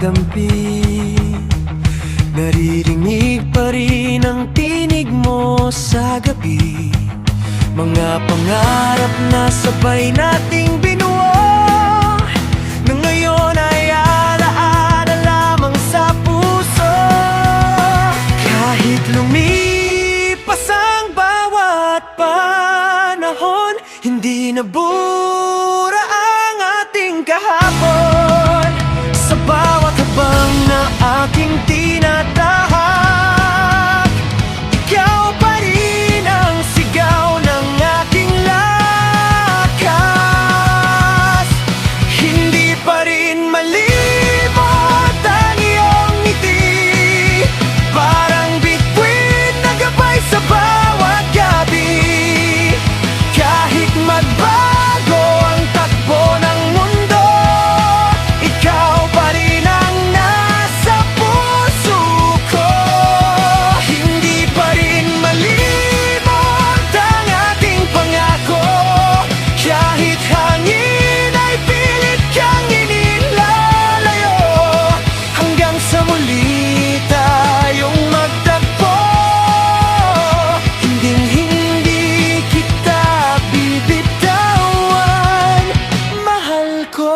lumalampi. Naririnig pa rin ang tinig mo sa gabi. Mga pangarap na sabay nating binuo, na ngayon ay alaala lamang sa puso. Kahit lumipas ang bawat panahon, hindi nabura ang ating kahapon. Sa bawat habang na aking tinatahak, ikaw pa rin ang sigaw ng aking lakas. Hindi pa rin malimot ang iyong ngiti, parang bituin na gabay sa bawat gabi. Kahit magbago ang takbo ng mundo, ikaw pa rin ang nasa puso ko. Hindi pa rin malimot ang ating pangako, kahit hangin ay pilit kang inilalayo. Hanggang sa muli tayong magtagpo, hinding-hindi kita bibitawan, mahal ko.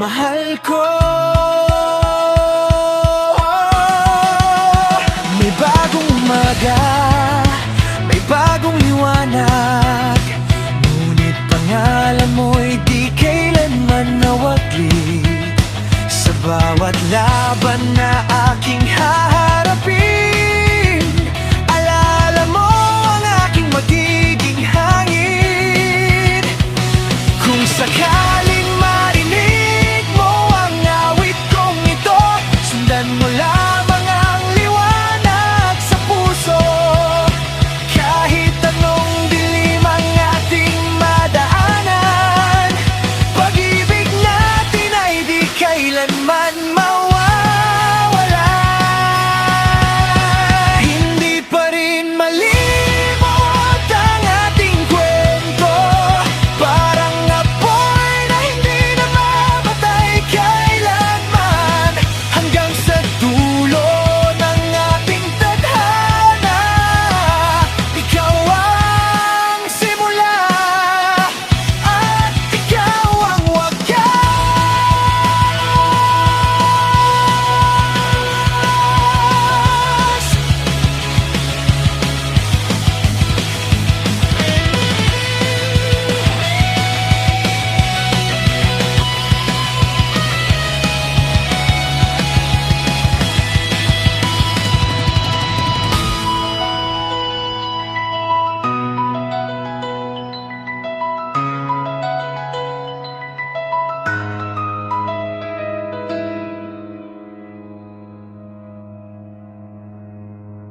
Mahal ko. May bagong umaga, may bagong liwanag, ngunit pangalan mo'y di kailanman nawaglit. Sa bawat laban na aking